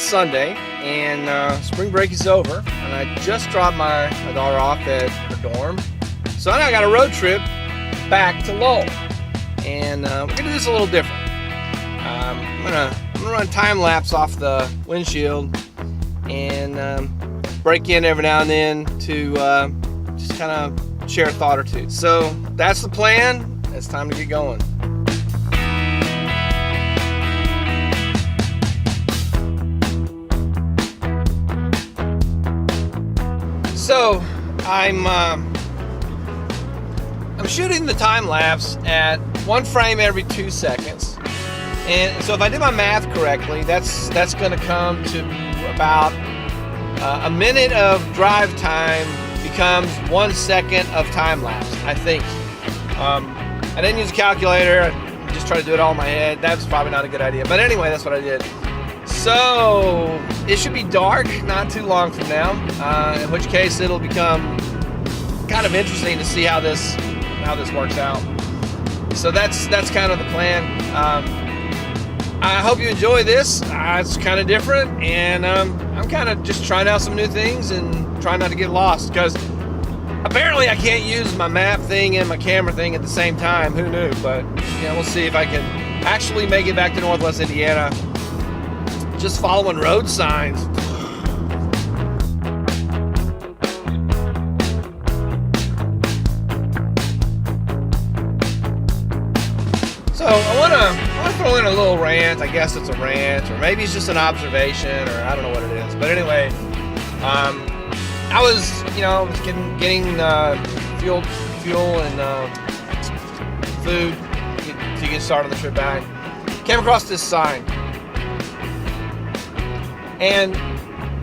It's Sunday, and spring break is over, and I just dropped my daughter off at her dorm. So now I got a road trip back to Lowell, and we're gonna do this a little different. I'm gonna run time lapse off the windshield and break in every now and then to just kind of share a thought or two. So that's the plan. It's time to get going. So I'm shooting the time lapse at one frame every 2 seconds, and so if I did my math correctly, that's going to come to about a minute of drive time becomes 1 second of time lapse, I think. I didn't use a calculator. I just tried to do it all in my head. That's probably not a good idea, but anyway, that's what I did. So it should be dark not too long from now, in which case it'll become kind of interesting to see how this works out. So that's kind of the plan. I hope you enjoy this. It's kind of different, and I'm kind of just trying out some new things and trying not to get lost, because apparently I can't use my map thing and my camera thing at the same time. Who knew? But yeah, we'll see if I can actually make it back to Northwest Indiana just following road signs. So I want to throw in a little rant. I guess it's a rant, or maybe it's just an observation, or I don't know what it is. But anyway, I was getting fuel and food to get started on the trip back. Came across this sign. And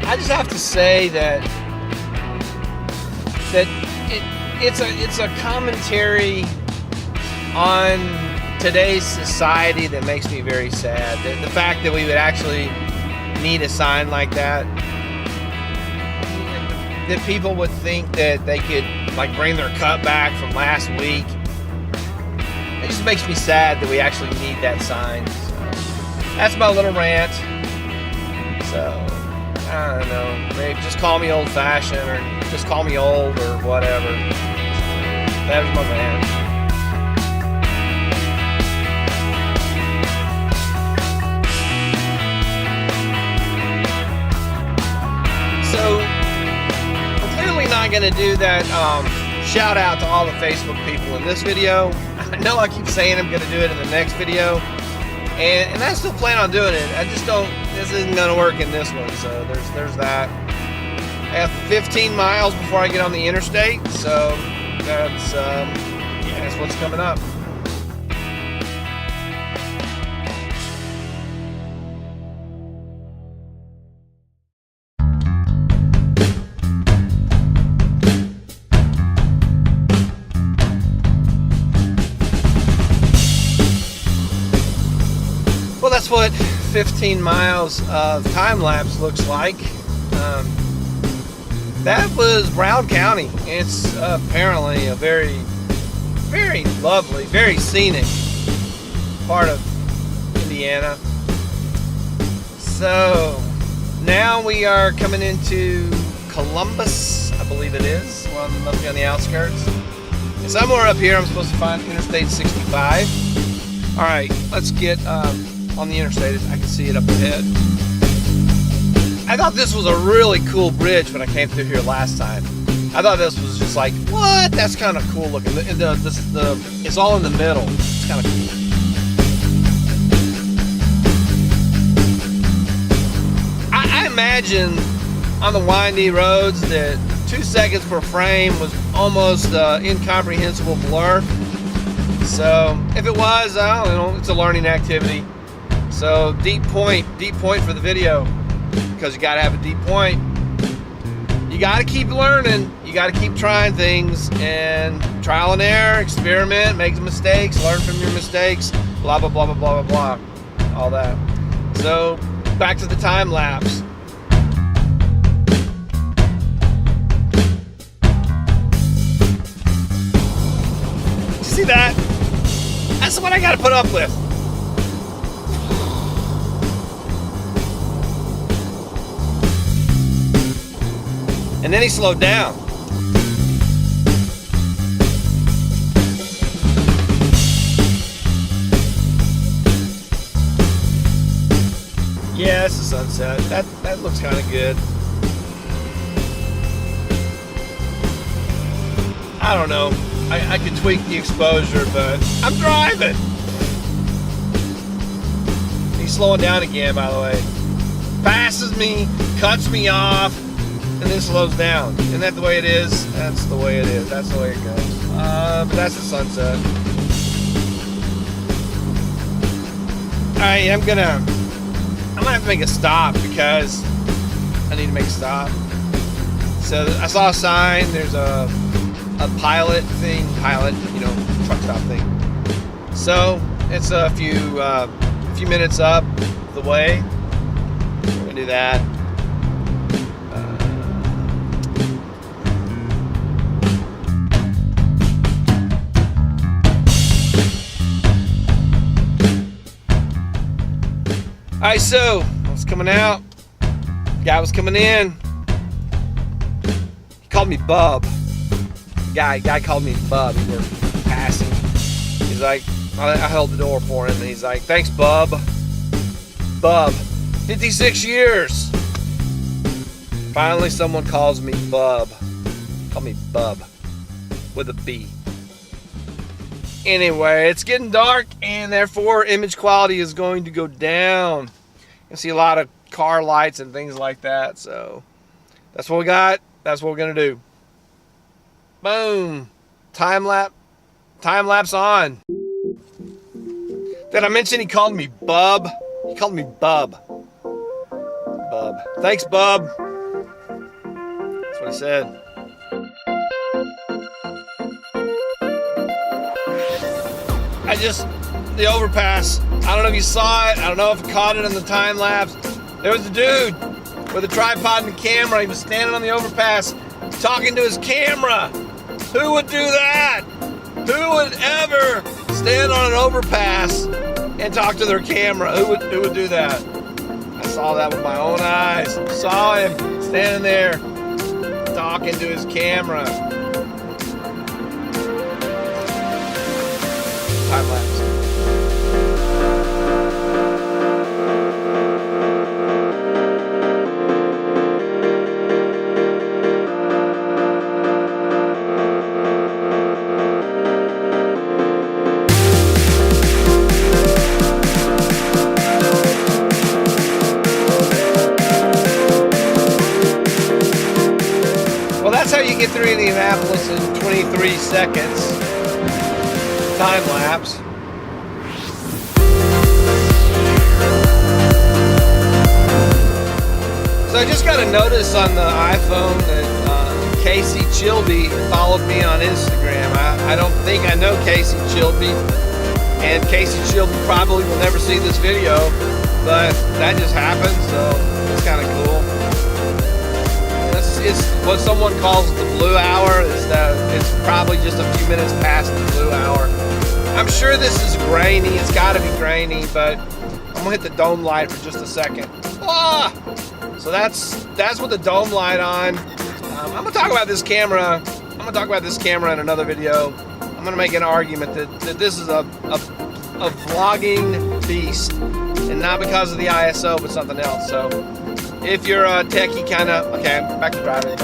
I just have to say that it's a commentary on today's society that makes me very sad. The fact that we would actually need a sign like that, that people would think that they could like bring their cup back from last week. It just makes me sad that we actually need that sign. So that's my little rant. So, I don't know, maybe just call me old-fashioned, or just call me old, or whatever. That was my rant. So, I'm clearly not going to do that shout out to all the Facebook people in this video. I know I keep saying I'm going to do it in the next video. And I still plan on doing it. I just don't, this isn't going to work in this one. So there's that. I have 15 miles before I get on the interstate. So that's what's coming up. Well, that's what 15 miles of time lapse looks like. That was Brown County. It's apparently a very, very lovely, very scenic part of Indiana. So now we are coming into Columbus, I believe it is. Well, I'm must be on the outskirts. And somewhere up here I'm supposed to find Interstate 65. All right, let's get on the interstate. I can see it up ahead. I thought this was a really cool bridge when I came through here last time. I thought this was just like, what? That's kind of cool looking. It's all in the middle. It's kind of cool. I imagine on the windy roads that 2 seconds per frame was almost incomprehensible blur. So if it was, I don't know, it's a learning activity. So deep point for the video, because you gotta have a deep point. You gotta keep learning. You gotta keep trying things, and trial and error, experiment, make mistakes, learn from your mistakes, blah blah blah blah blah blah blah, all that. So back to the time lapse. Did you see that? That's what I gotta put up with. And then he slowed down. Yeah, it's the sunset. That looks kind of good. I don't know. I could tweak the exposure, but I'm driving. He's slowing down again, by the way. Passes me, cuts me off, and then slows down. Isn't that the way it is? That's the way it is. That's the way it goes. But that's the sunset. Alright, I'm gonna have to make a stop because I need to make a stop. So I saw a sign. There's a pilot, you know, truck stop thing. So it's a few minutes up the way. We're gonna do that. Alright, so I was coming out. Guy was coming in. He called me Bub. Guy called me Bub. We were passing. He's like, I held the door for him, and he's like, thanks, Bub. Bub. 56 years. Finally, someone calls me Bub. Call me Bub. With a B. Anyway, it's getting dark, and therefore image quality is going to go down. You can see a lot of car lights and things like that, so that's what we got. That's what we're gonna do. Boom. Time lapse on. Did I mention he called me Bub? He called me Bub. Bub. Thanks, Bub. That's what he said. The overpass, I don't know if you saw it, I don't know if you caught it in the time lapse. There was a dude with a tripod and a camera. He was standing on the overpass talking to his camera. Who would do that? Who would ever stand on an overpass and talk to their camera? Who would do that? I saw that with my own eyes. Saw him standing there talking to his camera. Time lapse. Well, that's how you get through Indianapolis in 23 seconds. Time lapse. So I just got a notice on the iPhone that Casey Chilby followed me on Instagram. I don't think I know Casey Chilby, and Casey Chilby probably will never see this video, but that just happened, so it's kind of cool. It's what someone calls the blue hour. It's probably just a few minutes past the blue hour. I'm sure this is grainy. It's got to be grainy, but I'm gonna hit the dome light for just a second. Ah! So that's with the dome light on. I'm gonna talk about this camera. I'm gonna talk about this camera in another video. I'm gonna make an argument that this is a vlogging beast, and not because of the ISO, but something else. So if you're a techie kind of, okay, back to driving.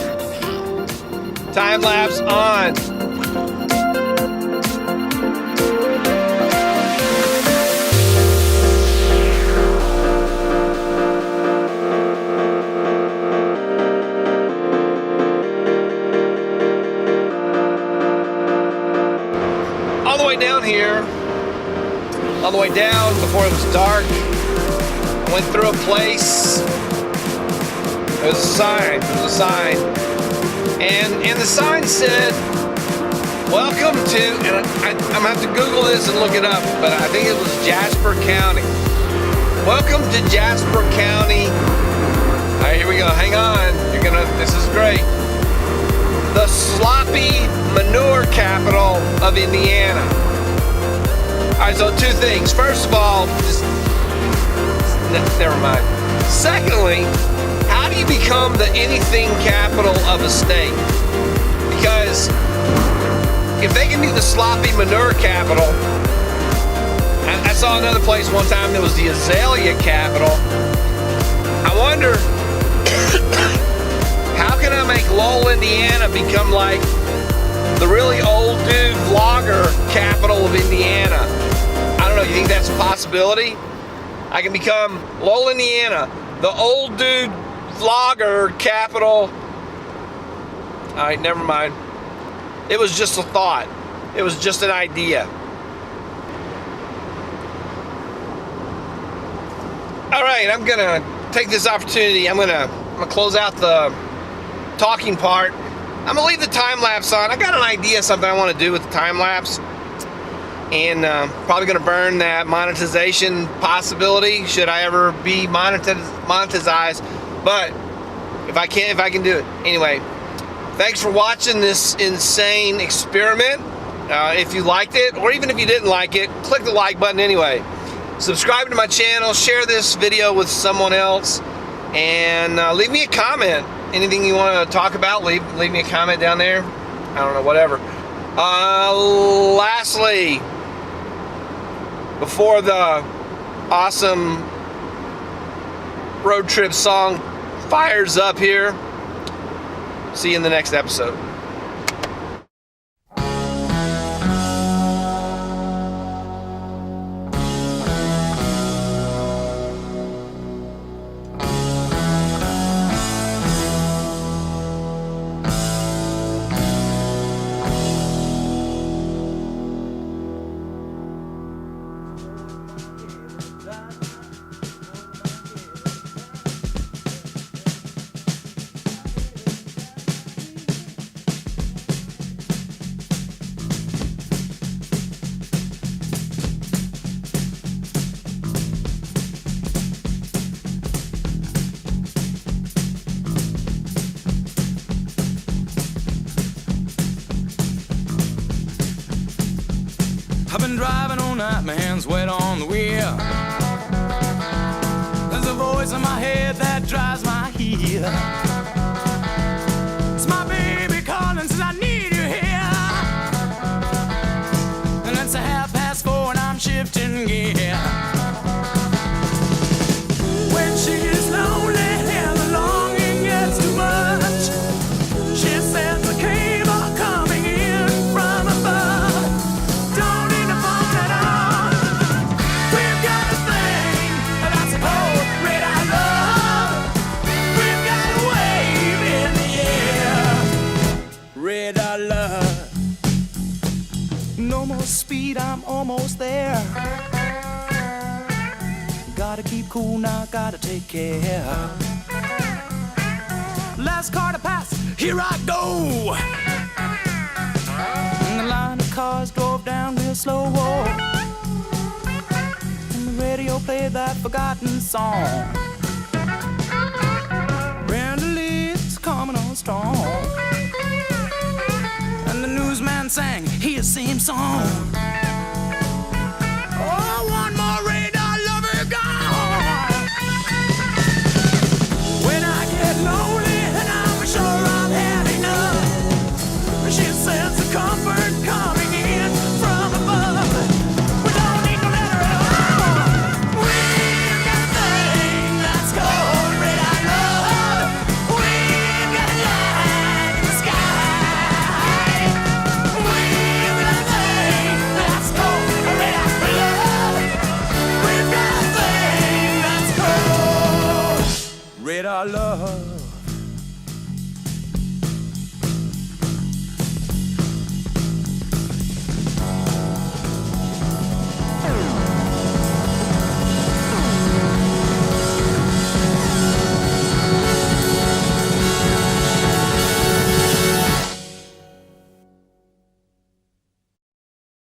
Time lapse on. On the way down here, on the way down before it was dark, I went through a place. There was a sign, and the sign said, welcome to, and I'm gonna have to Google this and look it up, but I think it was Jasper County. Welcome to Jasper County. All right, here we go, hang on, this is great. The sloppy manure capital of Indiana. All right, so two things. First of all, never mind. Secondly, how do you we become the anything capital of a state. Because if they can be the sloppy manure capital, I saw another place one time that was the azalea capital. I wonder, how can I make Lowell, Indiana become like the really old dude vlogger capital of Indiana? I don't know, you think that's a possibility? I can become Lowell, Indiana, the old dude vlogger capital. Alright, never mind. It was just a thought. It was just an idea. Alright, I'm gonna take this opportunity. I'm gonna close out the talking part. I'm gonna leave the time lapse on. I got an idea of something I want to do with the time lapse, and probably gonna burn that monetization possibility should I ever be monetized. But if I can do it anyway. Thanks for watching this insane experiment. If you liked it, or even if you didn't like it, click the like button anyway. Subscribe to my channel, share this video with someone else, and leave me a comment. Anything you want to talk about, leave me a comment down there. I don't know, whatever. Lastly, before the awesome road trip song fires up here, see you in the next episode. I've been driving all night, my hands wet on the wheel. There's a voice in my head that drives my heel. It's my baby calling, says I need you here. And it's 4:30 and I'm shifting gear. When she's lonely and the longing gets too much, she sends a cable coming in from above. Don't need a phone at all. We've got a thing that's a cold red I love. We've got a wave in the air. Red I love. No more speed, I'm almost there. Gotta keep cool now, gotta take care. Last car to pass, here I go. And the line of cars drove down real slow. And the radio played that forgotten song. Brenda Lee's coming on strong. And the newsman sang his same song.